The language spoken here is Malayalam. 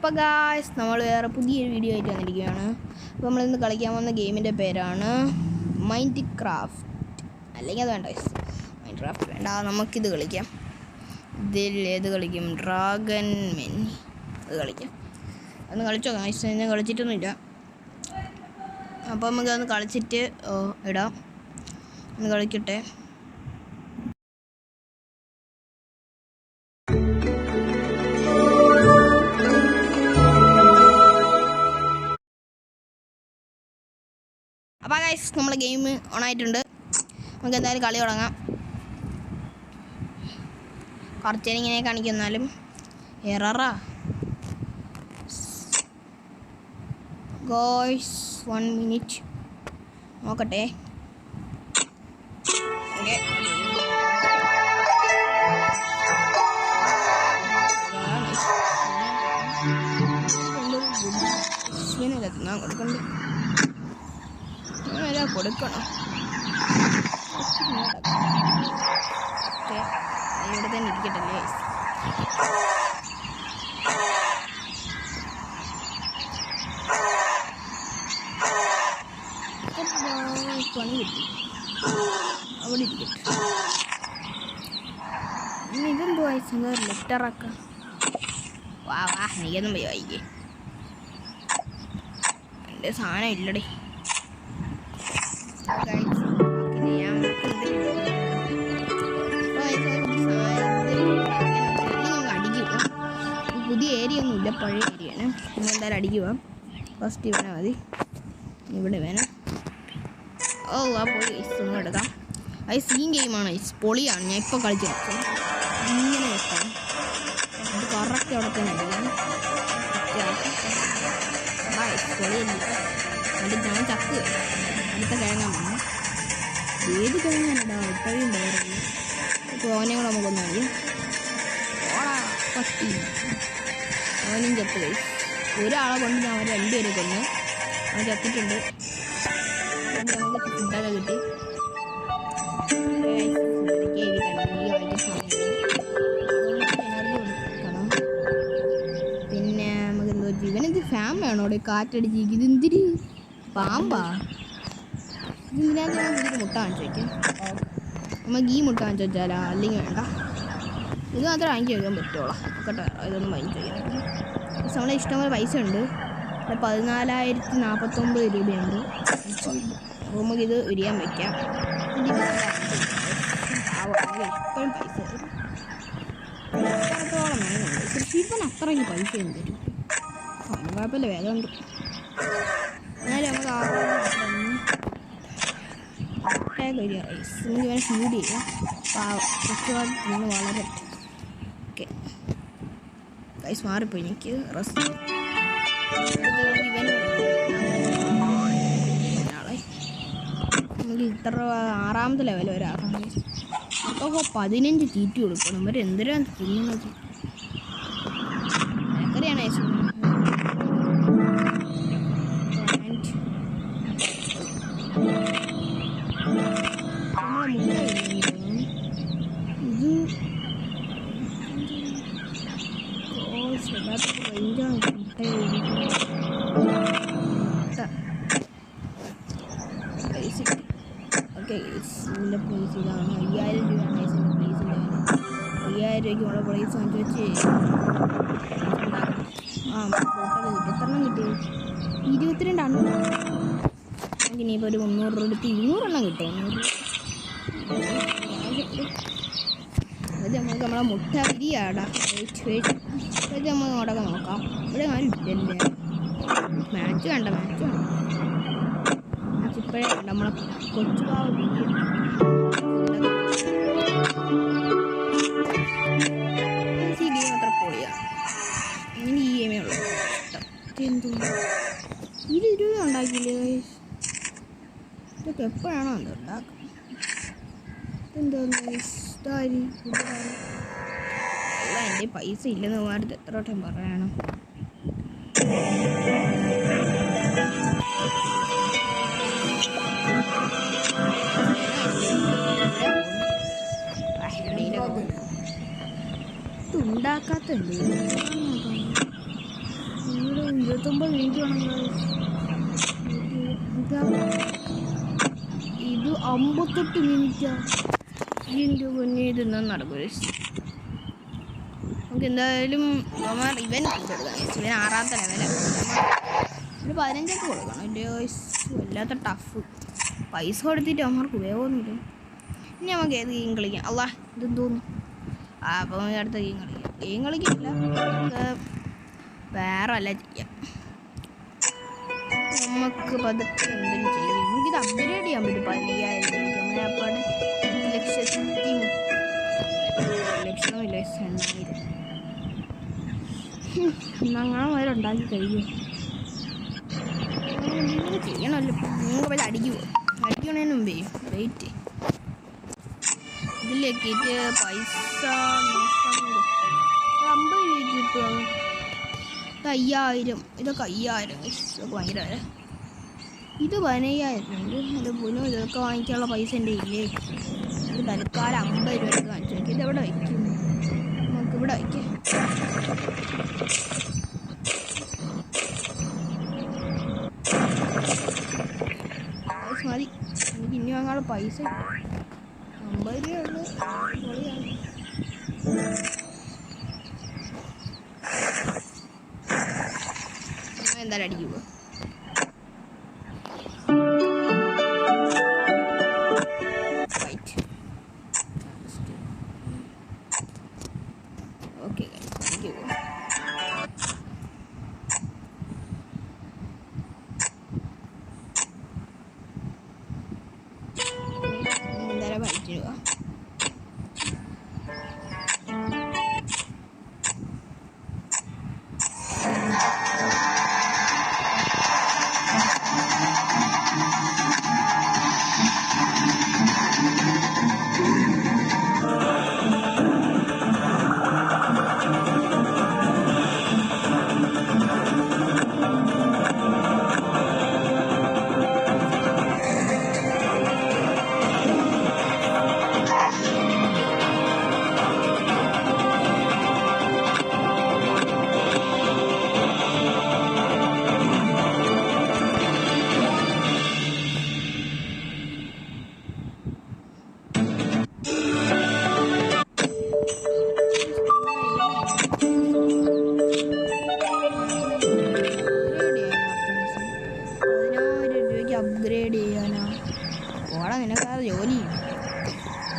അപ്പോൾ ഗായ്സ് നമ്മൾ വേറെ പുതിയൊരു വീഡിയോ ആയിട്ട് വന്നിരിക്കുകയാണ്. അപ്പോൾ നമ്മളിന്ന് കളിക്കാൻ വന്ന ഗെയിമിൻ്റെ പേരാണ് മൈൻഡ് ക്രാഫ്റ്റ്. അല്ലെങ്കിൽ അത് വേണ്ട ഗൈസ്, മൈൻഡ് ക്രാഫ്റ്റ് വേണ്ട, നമുക്കിത് കളിക്കാം. ഇതിൽ ഏത് കളിക്കും? ഡ്രാഗൺ മെൻ അത് കളിക്കാം. അതൊന്ന് കളിച്ചോ ഗായ്സ്, ഞാൻ കളിച്ചിട്ടൊന്നുമില്ല. അപ്പോൾ നമുക്കതൊന്ന് കളിച്ചിട്ട് ഇടാം. ഒന്ന് കളിക്കട്ടെ. അപ്പോൾ ഗൈസ് നമ്മളെ ഗെയിം ഓണായിട്ടുണ്ട്. നമുക്ക് എന്തായാലും കളി തുടങ്ങാം. കുറച്ചേരം ഇങ്ങനെ കാണിക്കുന്നാലും എററാ ഗോയ്സ്. 1 minute നോക്കട്ടെ. ഓക്കെ, ഞാൻ കൊടുക്കണ്ട്, കൊടുക്കണം. ഓക്കെ, ഇവിടെ തന്നെ ഇരിക്കട്ടല്ലേ. പണി കിട്ടി, അവിടെ ഇരിക്കട്ടെ. ഇനി ഇതെന്തോ വായിച്ചത് ലെറ്ററാക്കാം. വാ എനിക്കൊന്നും പോയി വായിക്കേ, എൻ്റെ സാധനം ഇല്ലടേ. പുതിയ ഏരിയ ഒന്നുമില്ല, പഴയ ഏരിയയാണ്. നിങ്ങൾ എന്തായാലും അടിക്കുക. ഫസ്റ്റ് ഇവനെ മതി, ഇവിടെ വേണം. ഓ ആ പോയി ഒന്നും എടുക്കാം. അത് സീൻ ഗെയിമാണ്, പൊളിയാണ്. ഞാൻ ഇപ്പോൾ കളിച്ചു വെച്ചത് ഇങ്ങനെ വെക്കാം. അത് കറക്റ്റ് അവിടെ തന്നെ അടിക്കാം. പൊളിയല്ല, അത് ഞാൻ ചക്ക് അടുത്ത കിഴങ്ങാൻ വന്നു. ഏത് കിഴങ്ങാനിടാ, ഇപ്പോഴും വേറെ ഓനെ കൂടെ നമുക്കൊന്നും അറിയാം. ഓടാ പട്ടി, അവനും ചത്ത് പോയി. ഒരാളെ കൊണ്ട് ഞാൻ അവർ രണ്ടുപേരെ കൊന്ന്, അവൻ ചത്തിട്ടുണ്ട്. നമുക്ക് ഫുഡൊക്കെ കിട്ടി. പിന്നെ നമുക്ക് എന്തോ ജീവനെന്ത് ഫാൻ വേണോ അവിടെ കാറ്റടിച്ച്? ഇതെന്തിരി പാമ്പാ? ഇതിനകത്ത് മുട്ട വാങ്ങിച്ചു വയ്ക്കാം. നമുക്ക് ഈ മുട്ട വാങ്ങിച്ചു വെച്ചാലോ, അല്ലെങ്കിൽ വേണ്ട, ഇത് മാത്രമേ വാങ്ങിച്ച് വയ്ക്കാൻ പറ്റുള്ളൂ. കേട്ടോ, ഇതൊന്നും വാങ്ങിച്ചു വയ്ക്കാൻ. പക്ഷെ നമ്മളെ ഇഷ്ടംപോലെ പൈസ ഉണ്ട്. 14,049 രൂപയുണ്ട്. അപ്പോൾ നമുക്കിത് ഉരിയാൻ വയ്ക്കാം. ഇപ്പോഴും പൈസ തരും, അത്രത്തോളം വേണമെന്നുണ്ട്. ഇപ്പം അത്രയ്ക്ക് പൈസയും തരും. കുഴപ്പമില്ല, വേഗം ഉണ്ട്. എന്നാലും നമുക്ക് റൈസ് നമുക്ക് വേണം ഫീഡ് ചെയ്യാം. കൃത്യമായിട്ട് വളരെ ഓക്കെ റൈസ് മാറിപ്പോയി. എനിക്ക് റെസ്റ്റ് നമുക്ക് ഇത്ര 6ാമത്തെ ലെവൽ വരെ ആക്കാം. അപ്പോൾ 15 തീറ്റി കൊടുക്കണം. ഇവർ എന്തിനാണ് തിന്നുന്നത്? എത്രയാണ് ഓക്കെ, ഇതിൻ്റെ പ്രൈസ് ഇതാണ്. 5000 രൂപയാണ് ഇതിൻ്റെ പ്രൈസിൻ്റെ. 5000 രൂപയ്ക്ക് നമ്മുടെ പ്രൈസ് വാങ്ങിച്ച് വെച്ച് ഫോട്ടോക്കെ കിട്ടി. എത്രണ്ണം കിട്ടി? 22 എണ്ണം. നമുക്ക് ഇനിയിപ്പോൾ ഒരു 300 രൂപ എടുത്ത് 200 എണ്ണം കിട്ടും. 200 അത് നമുക്ക് നമ്മളെ മുട്ട വിരിയാടാ. ഇത് നമുക്ക് അങ്ങോട്ടൊക്കെ നോക്കാം. ഇവിടെ ആരും ഇല്ലല്ലേ? മാച്ച് വേണ്ട, മാച്ച് വേണ്ട. മാച്ച് ഇപ്പോഴേ വേണ്ട. നമ്മളെ കൊച്ചുപാവ് വിരിയും. ഈ ഗെയിം അത്ര പൊളിയാണ്. ഇങ്ങനെ ഈ ഗെയിമേ ഉള്ളൂ ഇഷ്ടം. എന്തോ 20 രൂപ ഉണ്ടാക്കിയില്ലേ? ഇതൊക്കെ എപ്പോഴാണോ അത് ഉണ്ടാക്കുക? എന്തോന്ന് ഇഷ്ടമായി? അല്ല, എൻ്റെ പൈസ ഇല്ലെന്ന് മാറി എത്ര വട്ടം പറയണം. ഉണ്ടാക്കാത്ത 59 മിനിറ്റ് വേണം. ഇത് 58 മിനിറ്റാ. ഇതിൻ്റെ മുന്നേ ഇതൊന്നും നടക്കും. നമുക്ക് എന്തായാലും ഇവൻ കൊടുക്കണം. ഇവൻ 6ാമത്തെ ലെവലാണ്. ഒരു 15 കൊടുക്കണം. എൻ്റെ വല്ലാത്ത ടഫ്. പൈസ കൊടുത്തിട്ട് അവന്മാർക്ക് ഉപയോഗമൊന്നുമില്ല. ഇനി നമുക്ക് ഏത് ഗെയിം കളിക്കാം? അല്ലാ ഇതെന്തോന്നു. അപ്പം അടുത്ത ഗെയിം കളിക്കില്ല. വേറെ അല്ല ചെയ്യാം. നമുക്ക് പതുക്കെ എന്തെങ്കിലും ചെയ്യാം. നമുക്കിത് അപ്ഗ്രേഡ് ചെയ്യാൻ പറ്റും. 15,000 നമ്മളെ അപ്പാട് 1,00,000 അങ്ങനെ വരെ ഉണ്ടാക്കി കഴിയും. ചെയ്യണമല്ലോ. നിങ്ങൾക്ക് പല അടിക്കണതിന് മുമ്പേ വെയിറ്റ് ഇതിലേക്കിട്ട് പൈസ 50 രൂപ കിട്ടുമോ? 5,000. ഇതൊക്കെ 5,000. ഇതൊക്കെ ഭയങ്കര. ഇത് 15,000. അത് പോലും ഇതൊക്കെ വാങ്ങിക്കാനുള്ള പൈസ എൻ്റെ ഇല്ലേ. ഇത് തൽക്കാലം 50 രൂപയ്ക്ക് വാങ്ങിച്ചു നോക്കി. ഇതെവിടെ വയ്ക്കും? നമുക്കിവിടെ വയ്ക്കാം. മതി. എനിക്ക് ഇനി വാങ്ങാനുള്ള പൈസ 50 രൂപയുള്ളൂ. പൊളിയാണ്. എന്തായാലും അടിക്കുക.